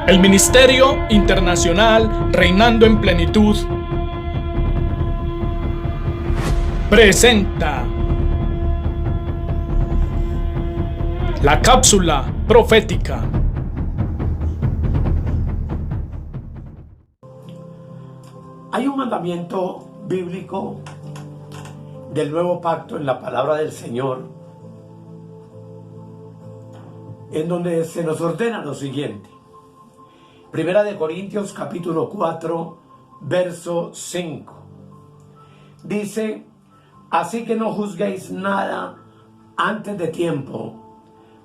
El Ministerio Internacional Reinando en Plenitud presenta la cápsula profética. Hay un mandamiento bíblico del nuevo pacto en la palabra del Señor, en donde se nos ordena lo siguiente. Primera de Corintios capítulo 4, verso 5. Dice: así que no juzguéis nada antes de tiempo,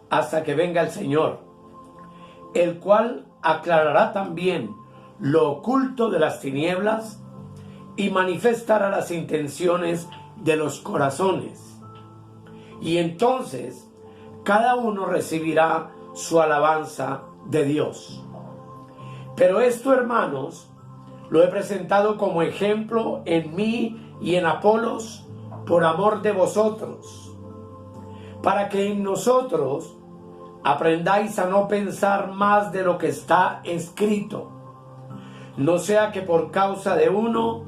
hasta que venga el Señor, el cual aclarará también lo oculto de las tinieblas y manifestará las intenciones de los corazones. Y entonces cada uno recibirá su alabanza de Dios. Pero esto, hermanos, lo he presentado como ejemplo en mí y en Apolos por amor de vosotros, para que en nosotros aprendáis a no pensar más de lo que está escrito, no sea que por causa de uno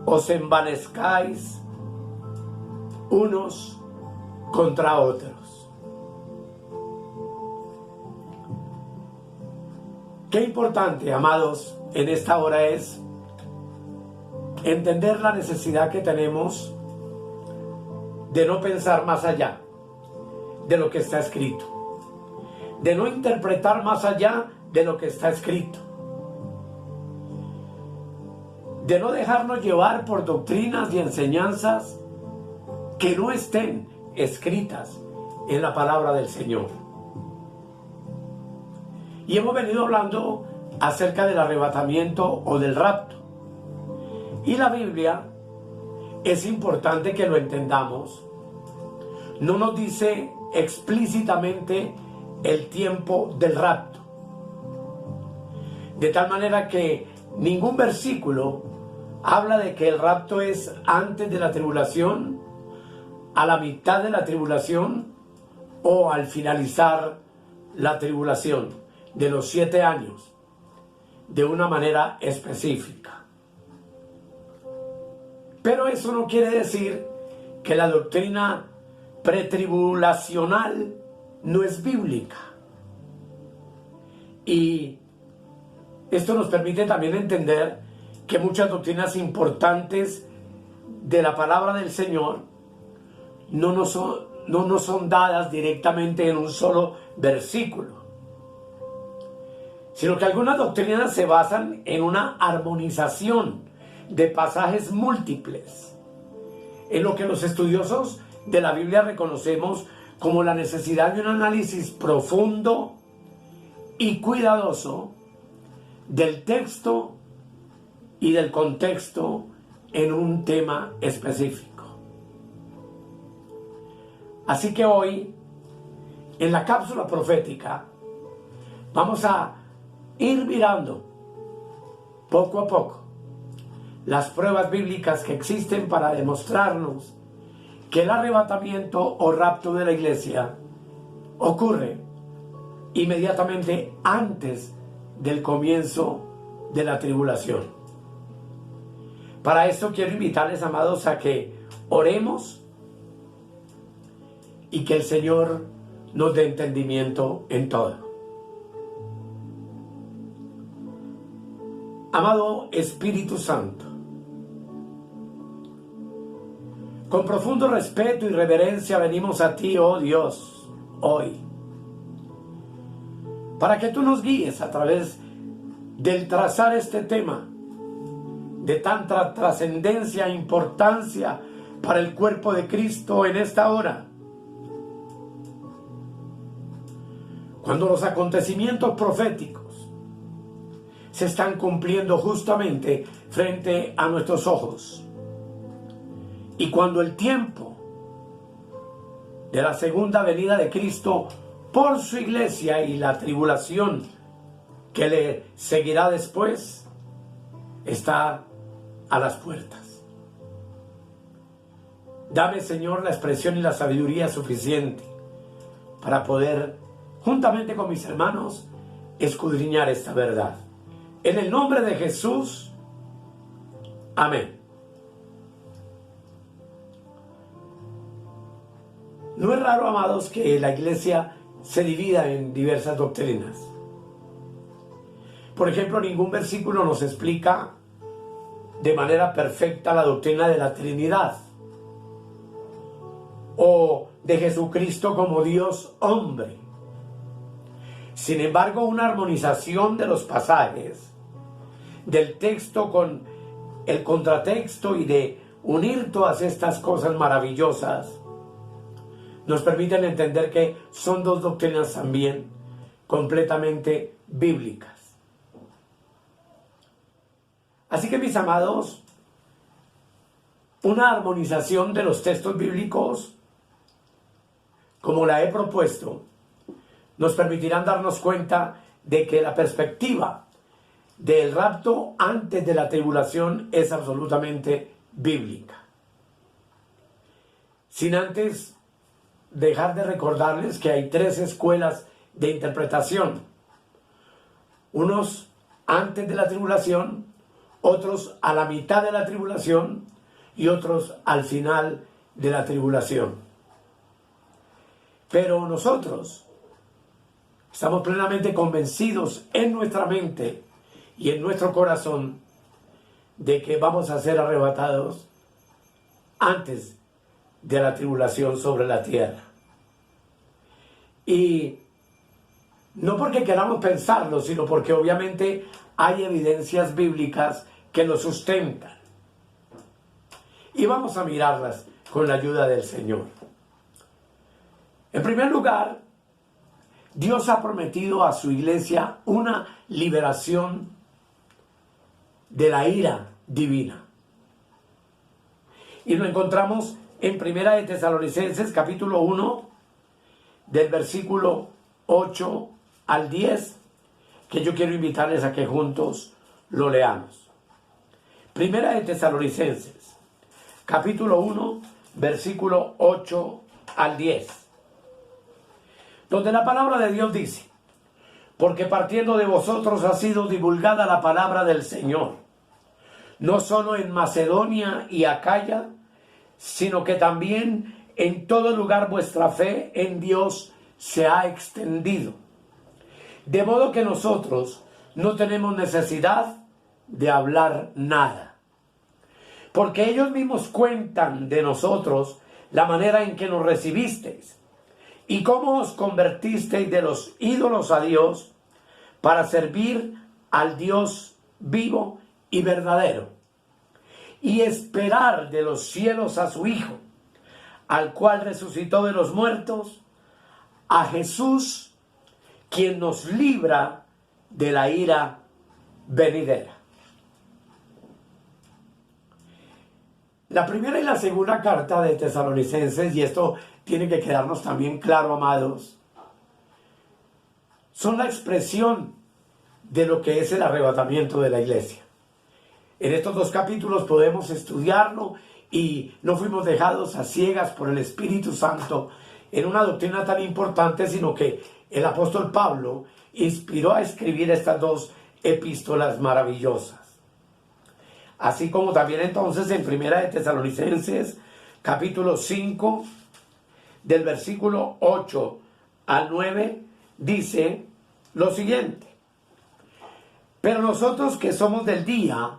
os envanezcáis unos contra otros. Qué importante, amados, en esta hora es entender la necesidad que tenemos de no pensar más allá de lo que está escrito, de no interpretar más allá de lo que está escrito, de no dejarnos llevar por doctrinas y enseñanzas que no estén escritas en la palabra del Señor. Y hemos venido hablando acerca del arrebatamiento o del rapto. Y la Biblia, es importante que lo entendamos, no nos dice explícitamente el tiempo del rapto. De tal manera que ningún versículo habla de que el rapto es antes de la tribulación, a la mitad de la tribulación o al finalizar la tribulación de los 7 años, de una manera específica. Pero eso no quiere decir que la doctrina pretribulacional no es bíblica. Y esto nos permite también entender que muchas doctrinas importantes de la palabra del Señor no nos son dadas directamente en un solo versículo, sino que algunas doctrinas se basan en una armonización de pasajes múltiples, en lo que los estudiosos de la Biblia reconocemos como la necesidad de un análisis profundo y cuidadoso del texto y del contexto en un tema específico. Así que hoy, en la cápsula profética, vamos a ir mirando poco a poco las pruebas bíblicas que existen para demostrarnos que el arrebatamiento o rapto de la iglesia ocurre inmediatamente antes del comienzo de la tribulación. Para esto quiero invitarles, amados, a que oremos y que el Señor nos dé entendimiento en todo. Amado Espíritu Santo, con profundo respeto y reverencia venimos a ti, oh Dios, hoy, para que tú nos guíes a través del trazar este tema de tanta trascendencia e importancia para el cuerpo de Cristo en esta hora. Cuando los acontecimientos proféticos se están cumpliendo justamente frente a nuestros ojos. Y cuando el tiempo de la segunda venida de Cristo por su iglesia y la tribulación que le seguirá después está a las puertas. Dame, Señor, la expresión y la sabiduría suficiente para poder, juntamente con mis hermanos, escudriñar esta verdad. En el nombre de Jesús, amén. No es raro, amados, que la iglesia se divida en diversas doctrinas. Por ejemplo, ningún versículo nos explica de manera perfecta la doctrina de la Trinidad o de Jesucristo como Dios hombre. Sin embargo, una armonización de los pasajes del texto con el contratexto y de unir todas estas cosas maravillosas nos permiten entender que son dos doctrinas también completamente bíblicas. Así que, mis amados, una armonización de los textos bíblicos, como la he propuesto, nos permitirán darnos cuenta de que la perspectiva del rapto antes de la tribulación es absolutamente bíblica. Sin antes dejar de recordarles que hay tres escuelas de interpretación. Unos antes de la tribulación, otros a la mitad de la tribulación y otros al final de la tribulación. Pero nosotros estamos plenamente convencidos en nuestra mente y en nuestro corazón de que vamos a ser arrebatados antes de la tribulación sobre la tierra. Y no porque queramos pensarlo, sino porque obviamente hay evidencias bíblicas que lo sustentan. Y vamos a mirarlas con la ayuda del Señor. En primer lugar, Dios ha prometido a su iglesia una liberación de la ira divina. Y lo encontramos en Primera de Tesalonicenses, capítulo 1, del versículo 8 al 10, que yo quiero invitarles a que juntos lo leamos. Primera de Tesalonicenses, capítulo 1, versículo 8 al 10, donde la palabra de Dios dice: porque partiendo de vosotros ha sido divulgada la palabra del Señor, no solo en Macedonia y Acaya, sino que también en todo lugar vuestra fe en Dios se ha extendido. De modo que nosotros no tenemos necesidad de hablar nada, porque ellos mismos cuentan de nosotros la manera en que nos recibisteis y cómo os convertisteis de los ídolos a Dios para servir al Dios vivo y verdadero, y esperar de los cielos a su Hijo, al cual resucitó de los muertos, a Jesús, quien nos libra de la ira venidera. La primera y la segunda carta de Tesalonicenses, y esto tiene que quedarnos también claro, amados, son la expresión de lo que es el arrebatamiento de la iglesia. En estos dos capítulos podemos estudiarlo y no fuimos dejados a ciegas por el Espíritu Santo en una doctrina tan importante, sino que el apóstol Pablo inspiró a escribir estas dos epístolas maravillosas. Así como también entonces en Primera de Tesalonicenses, capítulo 5, del versículo 8 al 9, dice lo siguiente: pero nosotros que somos del día,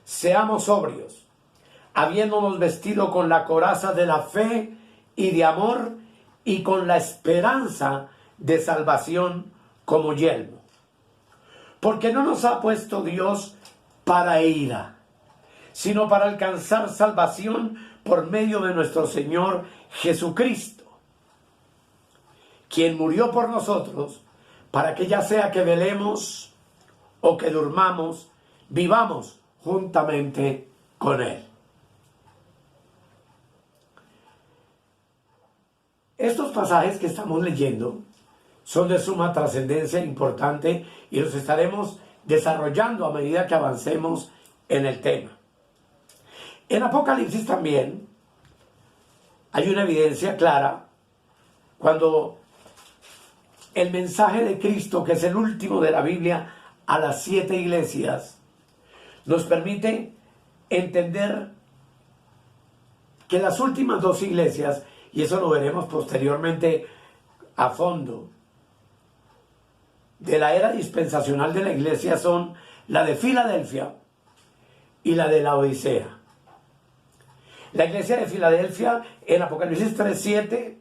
seamos sobrios, habiéndonos vestido con la coraza de la fe y de amor, y con la esperanza de salvación como yelmo. Porque no nos ha puesto Dios para ira, sino para alcanzar salvación por medio de nuestro Señor Jesucristo, quien murió por nosotros, para que ya sea que velemos o que durmamos, vivamos juntamente con Él. Estos pasajes que estamos leyendo son de suma trascendencia importante y los estaremos desarrollando a medida que avancemos en el tema. En Apocalipsis también hay una evidencia clara cuando el mensaje de Cristo, que es el último de la Biblia, a las 7 iglesias, nos permite entender que las últimas 2 iglesias, y eso lo veremos posteriormente a fondo, de la era dispensacional de la iglesia son la de Filadelfia y la de la Odisea. La iglesia de Filadelfia en Apocalipsis 3:7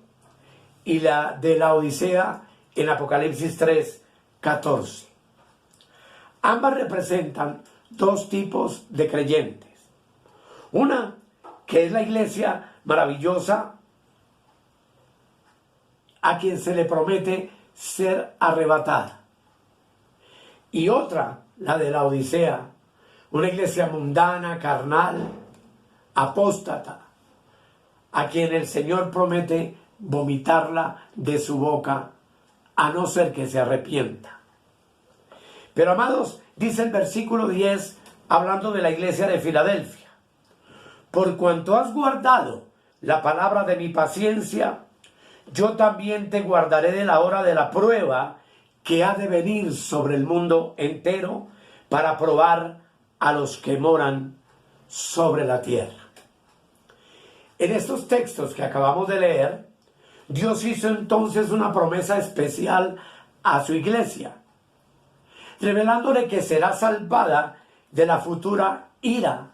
y la de la Odisea en Apocalipsis 3:14. Ambas representan 2 tipos de creyentes. Una, que es la iglesia maravillosa a quien se le promete ser arrebatada. Y otra, la de la Odisea, una iglesia mundana, carnal, apóstata, a quien el Señor promete vomitarla de su boca, a no ser que se arrepienta. Pero amados, dice el versículo 10, hablando de la iglesia de Filadelfia: por cuanto has guardado la palabra de mi paciencia, yo también te guardaré de la hora de la prueba que ha de venir sobre el mundo entero para probar a los que moran sobre la tierra. En estos textos que acabamos de leer, Dios hizo entonces una promesa especial a su iglesia, revelándole que será salvada de la futura ira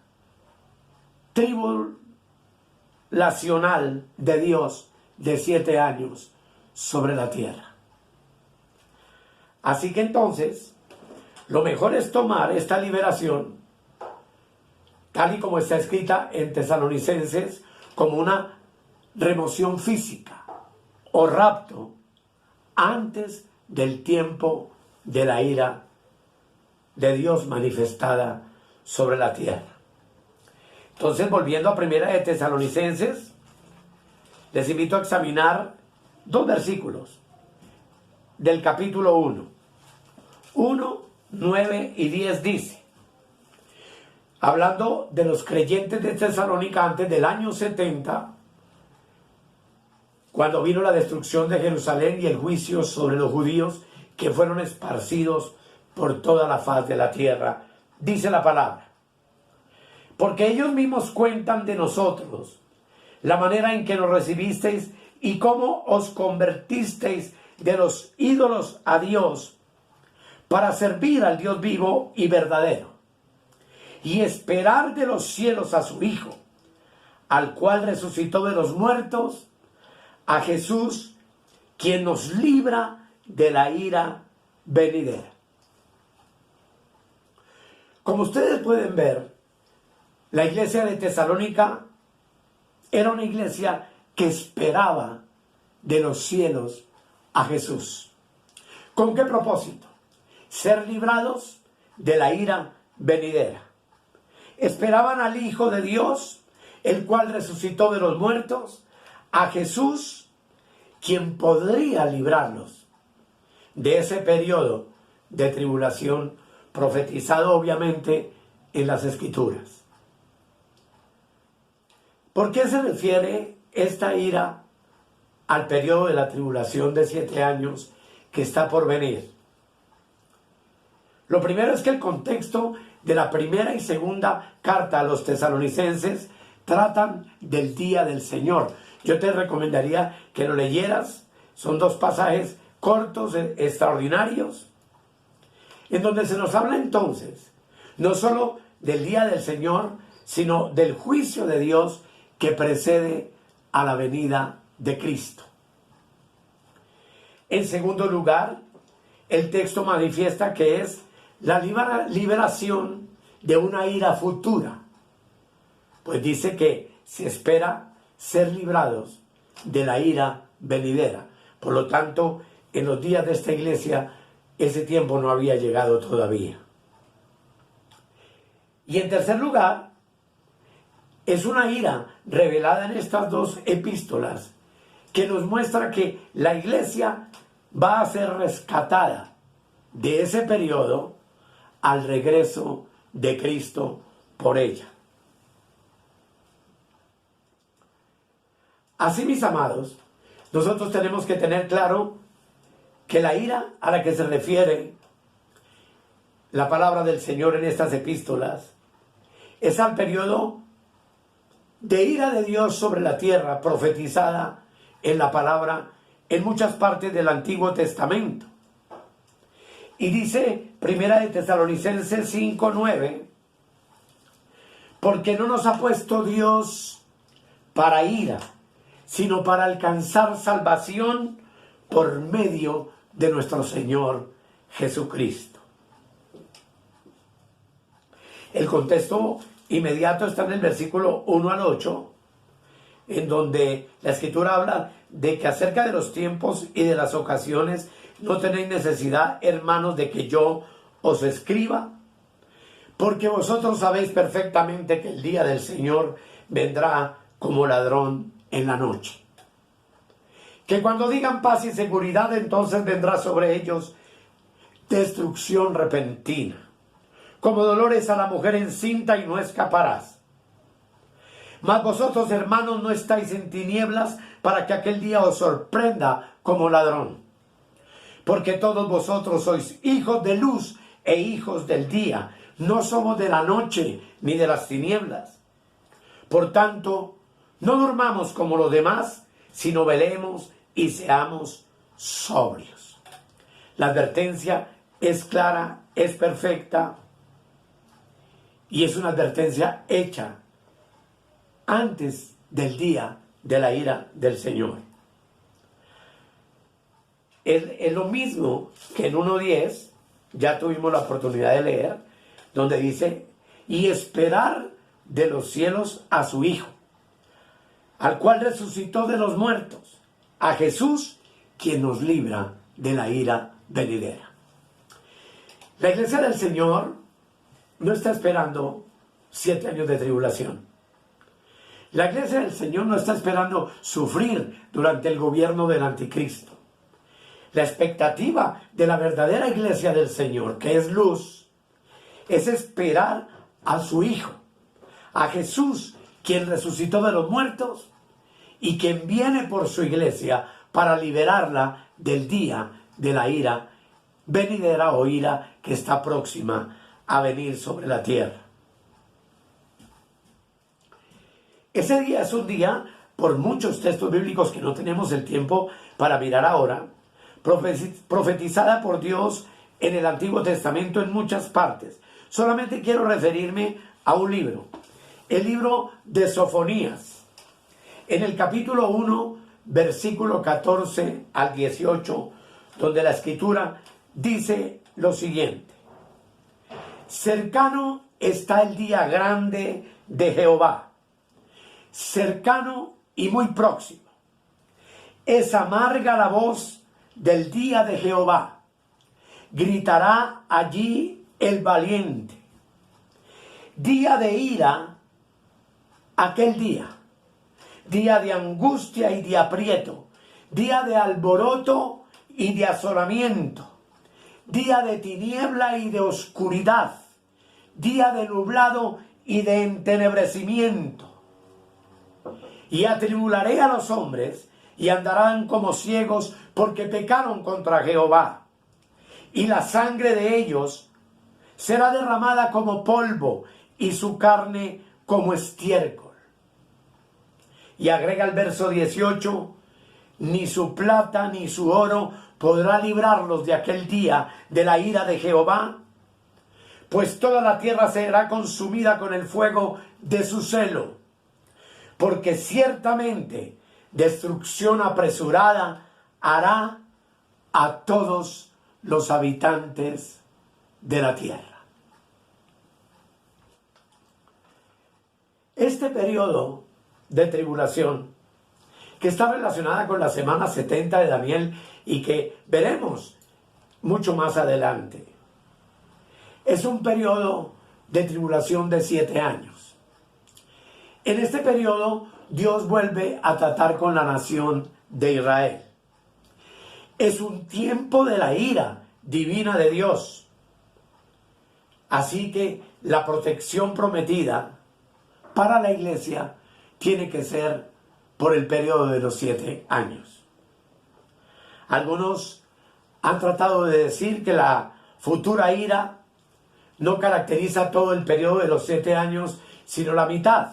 tribulacional de Dios de 7 años sobre la tierra. Así que entonces, lo mejor es tomar esta liberación, tal y como está escrita en Tesalonicenses, como una remoción física o rapto antes del tiempo de la ira de Dios manifestada sobre la tierra. Entonces, volviendo a Primera de Tesalonicenses, les invito a examinar 2 versículos del capítulo 1. 1, 9 y 10 dice, hablando de los creyentes de Tesalónica antes del año 70, cuando vino la destrucción de Jerusalén y el juicio sobre los judíos que fueron esparcidos por toda la faz de la tierra, dice la palabra: porque ellos mismos cuentan de nosotros la manera en que nos recibisteis y cómo os convertisteis de los ídolos a Dios para servir al Dios vivo y verdadero, y esperar de los cielos a su Hijo, al cual resucitó de los muertos, a Jesús, quien nos libra de la ira venidera. Como ustedes pueden ver, la iglesia de Tesalónica era una iglesia que esperaba de los cielos a Jesús. ¿Con qué propósito? Ser librados de la ira venidera. Esperaban al Hijo de Dios, el cual resucitó de los muertos, a Jesús, quien podría librarlos de ese periodo de tribulación profetizado obviamente en las Escrituras. ¿Por qué se refiere esta ira al periodo de la tribulación de 7 años que está por venir? Lo primero es que el contexto de la primera y segunda carta a los tesalonicenses tratan del día del Señor. Yo te recomendaría que lo leyeras. Son 2 pasajes cortos, extraordinarios, en donde se nos habla entonces no solo del día del Señor, sino del juicio de Dios que precede a la venida de Cristo. En segundo lugar, el texto manifiesta que es la liberación de una ira futura, pues dice que se espera ser librados de la ira venidera. Por lo tanto, en los días de esta iglesia, ese tiempo no había llegado todavía. Y en tercer lugar, es una ira revelada en estas 2 epístolas que nos muestra que la iglesia va a ser rescatada de ese periodo al regreso de Cristo por ella. Así, mis amados, nosotros tenemos que tener claro que la ira a la que se refiere la palabra del Señor en estas epístolas es al periodo de ira de Dios sobre la tierra profetizada en la palabra en muchas partes del Antiguo Testamento. Y dice Primera de Tesalonicenses 5:9, porque no nos ha puesto Dios para ira, sino para alcanzar salvación por medio de nuestro Señor Jesucristo. El contexto inmediato está en el versículo 1 al 8, en donde la Escritura habla de que acerca de los tiempos y de las ocasiones no tenéis necesidad, hermanos, de que yo os escriba, porque vosotros sabéis perfectamente que el día del Señor vendrá como ladrón en la noche. Que cuando digan paz y seguridad, entonces vendrá sobre ellos destrucción repentina, como dolores a la mujer encinta, y no escaparás. Mas vosotros, hermanos, no estáis en tinieblas para que aquel día os sorprenda como ladrón. Porque todos vosotros sois hijos de luz e hijos del día. No somos de la noche ni de las tinieblas. Por tanto, no durmamos como los demás, sino velemos y seamos sobrios. La advertencia es clara, es perfecta, y es una advertencia hecha antes del día de la ira del Señor. Es lo mismo que en 1:10, ya tuvimos la oportunidad de leer, donde dice, y esperar de los cielos a su Hijo, al cual resucitó de los muertos, a Jesús, quien nos libra de la ira venidera. La iglesia del Señor no está esperando 7 años de tribulación. La iglesia del Señor no está esperando sufrir durante el gobierno del anticristo. La expectativa de la verdadera iglesia del Señor, que es luz, es esperar a su Hijo, a Jesús, quien resucitó de los muertos y quien viene por su iglesia para liberarla del día de la ira venidera o ira que está próxima a venir sobre la tierra. Ese día es un día, por muchos textos bíblicos que no tenemos el tiempo para mirar ahora, profetizada por Dios en el Antiguo Testamento en muchas partes. Solamente quiero referirme a un libro, el libro de Sofonías. En el capítulo 1, versículo 14 al 18, donde la Escritura dice lo siguiente: cercano está el día grande de Jehová, cercano y muy próximo. Es amarga la voz del día de Jehová. Gritará allí el valiente. Día de ira, aquel día. Día de angustia y de aprieto. Día de alboroto y de asolamiento. Día de tiniebla y de oscuridad. Día de nublado y de entenebrecimiento. Y atribularé a los hombres, y andarán como ciegos, porque pecaron contra Jehová. Y la sangre de ellos será derramada como polvo, y su carne como estiércol. Y agrega el verso 18, ni su plata ni su oro podrá librarlos de aquel día de la ira de Jehová, pues toda la tierra será consumida con el fuego de su celo, porque ciertamente destrucción apresurada hará a todos los habitantes de la tierra. Este periodo de tribulación, que está relacionada con la semana 70 de Daniel y que veremos mucho más adelante, es un periodo de tribulación de 7 años. En este periodo, Dios vuelve a tratar con la nación de Israel. Es un tiempo de la ira divina de Dios. Así que la protección prometida para la iglesia tiene que ser por el periodo de los 7 años. Algunos han tratado de decir que la futura ira no caracteriza todo el periodo de los 7 años, sino la mitad.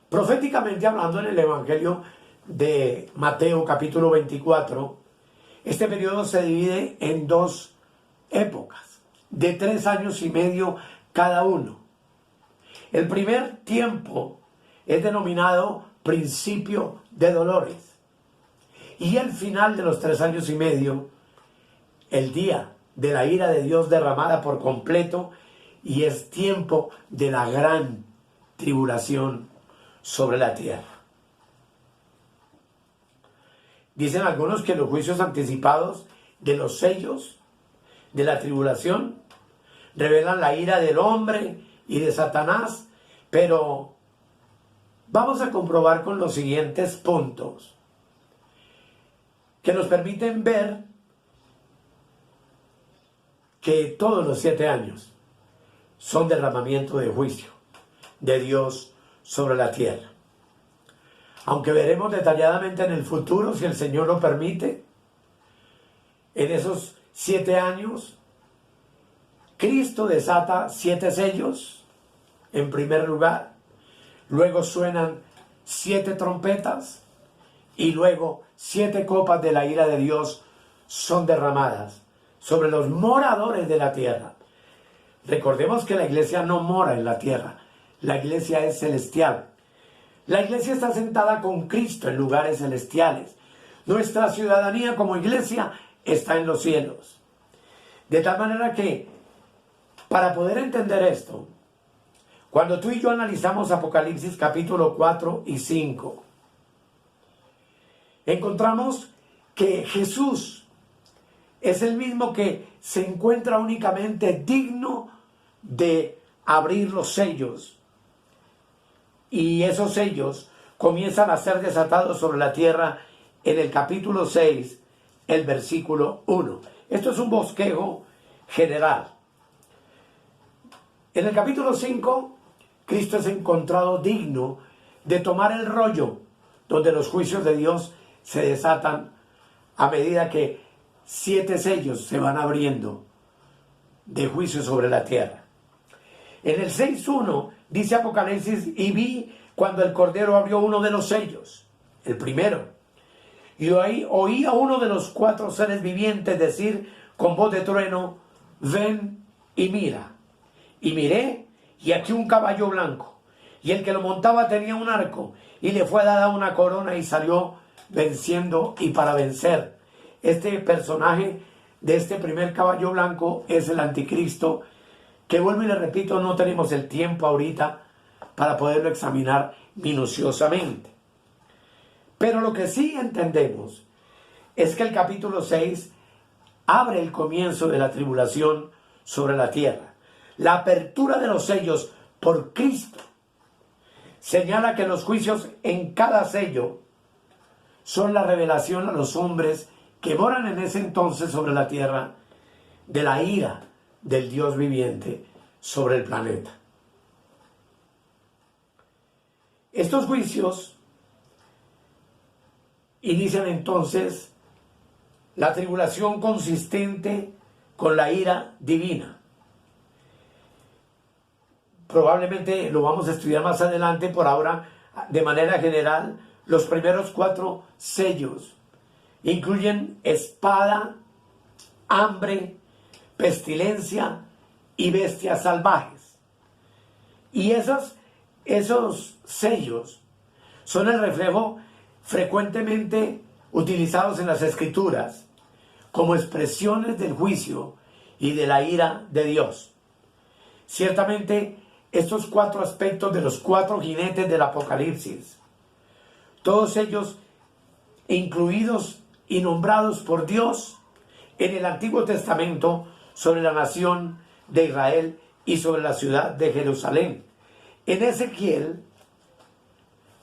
Proféticamente hablando, en el Evangelio de Mateo capítulo 24, este periodo se divide en 2 épocas, de 3 años y medio cada uno. El primer tiempo es denominado principio de dolores. Y el final de los 3 años y medio, el día de la ira de Dios derramada por completo, y es tiempo de la gran tribulación sobre la tierra. Dicen algunos que los juicios anticipados de los sellos de la tribulación revelan la ira del hombre y de Satanás, pero vamos a comprobar con los siguientes puntos que nos permiten ver que todos los 7 años son derramamiento de juicio de Dios sobre la tierra. Aunque veremos detalladamente en el futuro, si el Señor lo permite, en esos 7 años, Cristo desata 7 sellos, en primer lugar, luego suenan 7 trompetas, y luego 7 copas de la ira de Dios son derramadas sobre los moradores de la tierra. Recordemos que la iglesia no mora en la tierra, la iglesia es celestial. La iglesia está sentada con Cristo en lugares celestiales. Nuestra ciudadanía como iglesia está en los cielos. De tal manera que, para poder entender esto, cuando tú y yo analizamos Apocalipsis capítulo 4 y 5, encontramos que Jesús es el mismo que se encuentra únicamente digno de abrir los sellos. Y esos sellos comienzan a ser desatados sobre la tierra en el capítulo 6, el versículo 1. Esto es un bosquejo general. En el capítulo 5, Cristo es encontrado digno de tomar el rollo donde los juicios de Dios se desatan a medida que 7 sellos se van abriendo de juicio sobre la tierra. En el 6.1 dice Apocalipsis: y vi cuando el Cordero abrió uno de los sellos, el primero, y oí a uno de los 4 seres vivientes decir con voz de trueno: ven y mira. Y miré, y aquí un caballo blanco, y el que lo montaba tenía un arco, y le fue dada una corona, y salió venciendo y para vencer. Este personaje de este primer caballo blanco es el anticristo, que, vuelvo y le repito, no tenemos el tiempo ahorita para poderlo examinar minuciosamente. Pero lo que sí entendemos es que el capítulo 6 abre el comienzo de la tribulación sobre la tierra. La apertura de los sellos por Cristo señala que los juicios en cada sello son la revelación a los hombres que moran en ese entonces sobre la tierra de la ira del Dios viviente sobre el planeta. Estos juicios inician entonces la tribulación consistente con la ira divina. Probablemente lo vamos a estudiar más adelante. Por ahora, de manera general, los primeros 4 sellos incluyen espada, hambre, pestilencia y bestias salvajes. Y esos sellos son el reflejo frecuentemente utilizados en las Escrituras como expresiones del juicio y de la ira de Dios. Ciertamente, estos 4 aspectos de los 4 jinetes del Apocalipsis, todos ellos incluidos y nombrados por Dios en el Antiguo Testamento sobre la nación de Israel y sobre la ciudad de Jerusalén. En Ezequiel,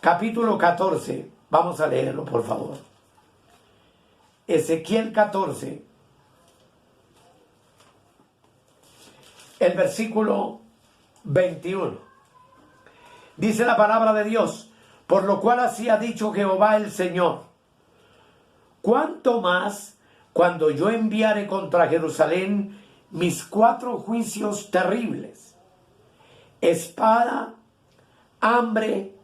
capítulo 14, vamos a leerlo por favor. Ezequiel 14, el versículo 21. Dice la palabra de Dios: por lo cual así ha dicho Jehová el Señor, cuánto más cuando yo enviare contra Jerusalén mis 4 juicios terribles: espada, hambre,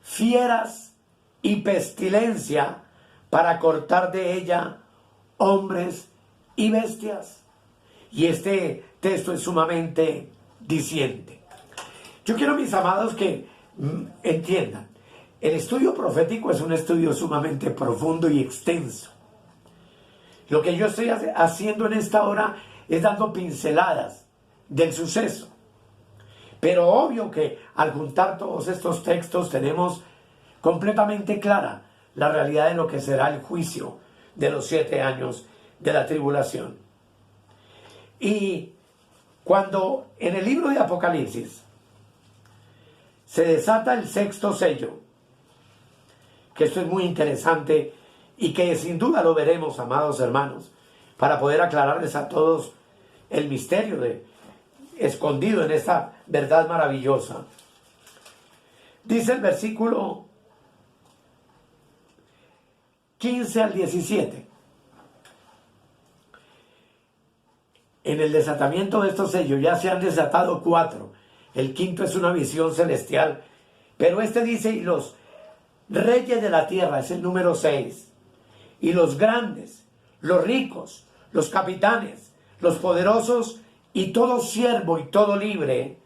fieras y pestilencia, para cortar de ella hombres y bestias. Y este texto es sumamente diciente. Yo quiero, mis amados, que entiendan, el estudio profético es un estudio sumamente profundo y extenso. Lo que yo estoy haciendo en esta hora es dando pinceladas del suceso. Pero obvio que al juntar todos estos textos tenemos completamente clara la realidad de lo que será el juicio de los 7 años de la tribulación. Y cuando en el libro de Apocalipsis se desata el 6º sello, que esto es muy interesante y que sin duda lo veremos, amados hermanos, para poder aclararles a todos el misterio escondido en esta verdad maravillosa. Dice el versículo 15 al 17. En el desatamiento de estos sellos ya se han desatado 4. El 5º es una visión celestial. Pero este dice: y los reyes de la tierra, es el número 6. Y los grandes, los ricos, los capitanes, los poderosos y todo siervo y todo libre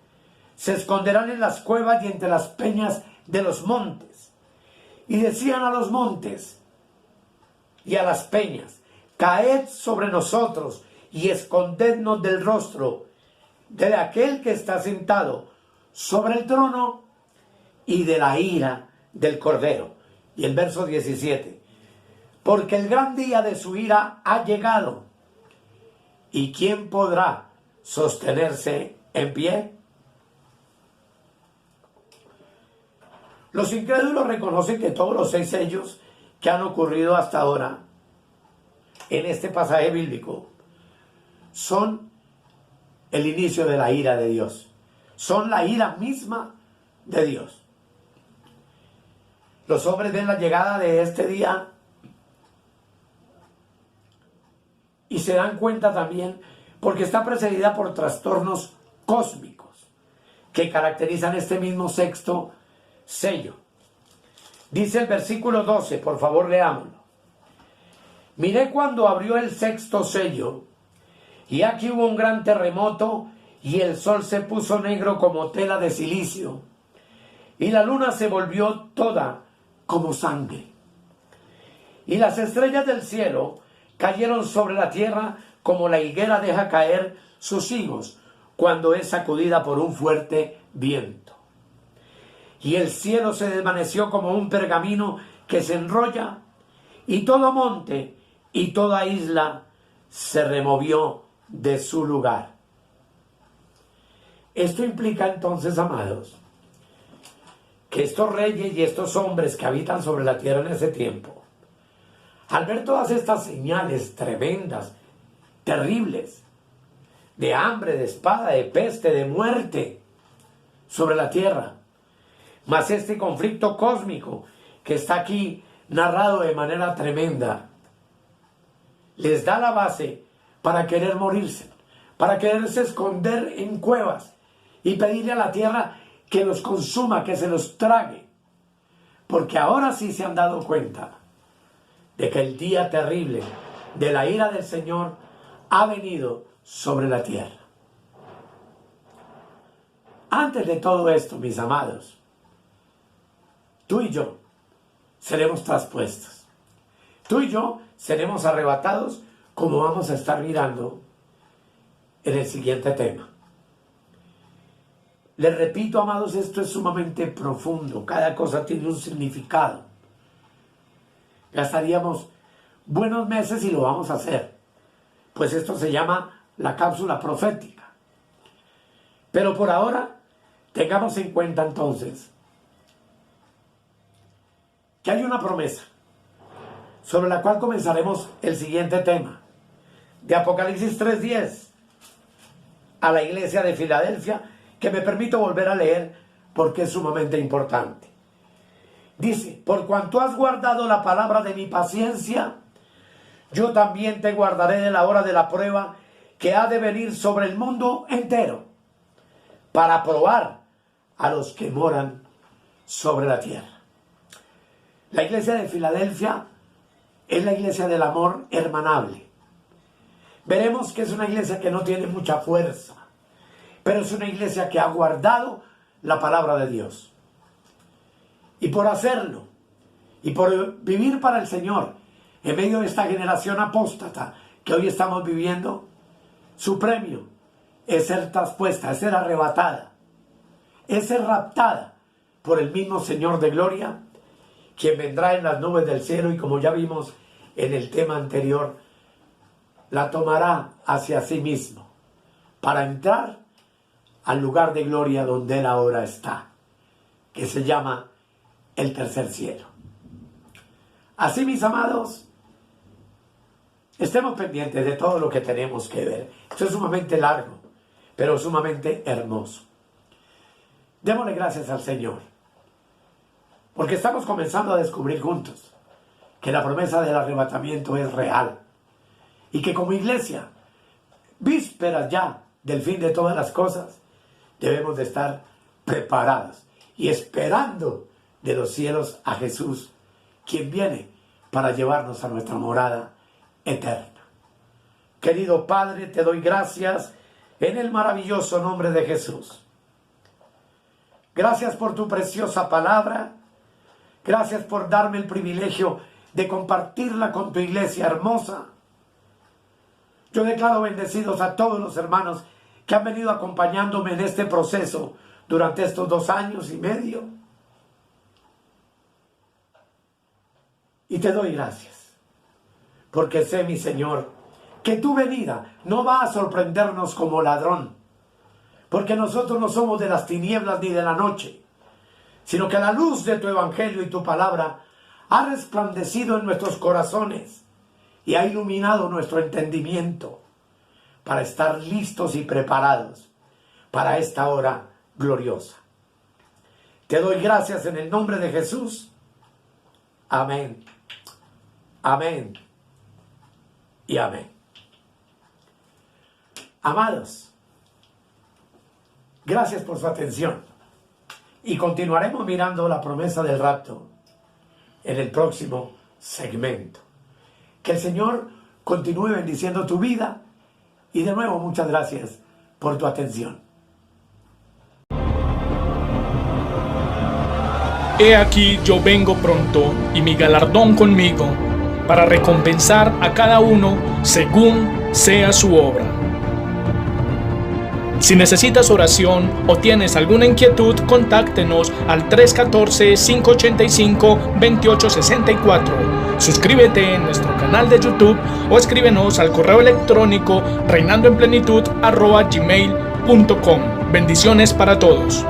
se esconderán en las cuevas y entre las peñas de los montes. Y decían a los montes y a las peñas: caed sobre nosotros y escondednos del rostro de aquel que está sentado sobre el trono y de la ira del Cordero. Y el verso 17: porque el gran día de su ira ha llegado, ¿y quién podrá sostenerse en pie? Los incrédulos reconocen que todos los 6 sellos que han ocurrido hasta ahora en este pasaje bíblico son el inicio de la ira de Dios. Son la ira misma de Dios. Los hombres ven la llegada de este día y se dan cuenta también porque está precedida por trastornos cósmicos que caracterizan este mismo 6º sello. Dice el versículo 12, por favor leámoslo. Miré cuando abrió el 6º sello, y aquí hubo un gran terremoto, y el sol se puso negro como tela de silicio, y la luna se volvió toda como sangre. Y las estrellas del cielo cayeron sobre la tierra como la higuera deja caer sus higos cuando es sacudida por un fuerte viento. Y el cielo se desvaneció como un pergamino que se enrolla, y todo monte y toda isla se removió de su lugar. Esto implica entonces, amados, que estos reyes y estos hombres que habitan sobre la tierra en ese tiempo, al ver todas estas señales tremendas, terribles, de hambre, de espada, de peste, de muerte sobre la tierra, más este conflicto cósmico que está aquí narrado de manera tremenda, les da la base para querer morirse, para quererse esconder en cuevas y pedirle a la tierra que los consuma, que se los trague, porque ahora sí se han dado cuenta de que el día terrible de la ira del Señor ha venido sobre la tierra. Antes de todo esto, mis amados, tú y yo seremos traspuestos. Tú y yo seremos arrebatados, como vamos a estar mirando en el siguiente tema. Les repito, amados, esto es sumamente profundo. Cada cosa tiene un significado. Gastaríamos buenos meses y lo vamos a hacer, pues esto se llama la cápsula profética. Pero por ahora, tengamos en cuenta entonces que hay una promesa sobre la cual comenzaremos el siguiente tema, de Apocalipsis 3:10, a la iglesia de Filadelfia, que me permito volver a leer porque es sumamente importante. Dice: por cuanto has guardado la palabra de mi paciencia, yo también te guardaré de la hora de la prueba que ha de venir sobre el mundo entero, para probar a los que moran sobre la tierra. La iglesia de Filadelfia es la iglesia del amor hermanable. Veremos que es una iglesia que no tiene mucha fuerza, pero es una iglesia que ha guardado la palabra de Dios. Y por hacerlo, y por vivir para el Señor, en medio de esta generación apóstata que hoy estamos viviendo, su premio es ser traspuesta, es ser arrebatada, es ser raptada por el mismo Señor de gloria, quien vendrá en las nubes del cielo y, como ya vimos en el tema anterior, la tomará hacia sí mismo para entrar al lugar de gloria donde él ahora está, que se llama el tercer cielo. Así, mis amados, estemos pendientes de todo lo que tenemos que ver. Esto es sumamente largo, pero sumamente hermoso. Démosle gracias al Señor, porque estamos comenzando a descubrir juntos que la promesa del arrebatamiento es real y que como iglesia, vísperas ya del fin de todas las cosas, debemos de estar preparados y esperando de los cielos a Jesús, quien viene para llevarnos a nuestra morada eterna. Querido Padre, te doy gracias en el maravilloso nombre de Jesús. Gracias por tu preciosa palabra. Gracias por darme el privilegio de compartirla con tu iglesia hermosa. Yo declaro bendecidos a todos los hermanos que han venido acompañándome en este proceso durante estos 2 años y medio. Y te doy gracias, porque sé, mi Señor, que tu venida no va a sorprendernos como ladrón, porque nosotros no somos de las tinieblas ni de la noche, sino que la luz de tu evangelio y tu palabra ha resplandecido en nuestros corazones y ha iluminado nuestro entendimiento para estar listos y preparados para esta hora gloriosa. Te doy gracias en el nombre de Jesús. Amén. Amén. Y amén. Amados, gracias por su atención. Y continuaremos mirando la promesa del rapto en el próximo segmento. Que el Señor continúe bendiciendo tu vida. Y de nuevo, muchas gracias por tu atención. He aquí yo vengo pronto, y mi galardón conmigo, para recompensar a cada uno según sea su obra. Si necesitas oración o tienes alguna inquietud, contáctenos al 314-585-2864. Suscríbete en nuestro canal de YouTube o escríbenos al correo electrónico reinandoenplenitud@gmail.com. Bendiciones para todos.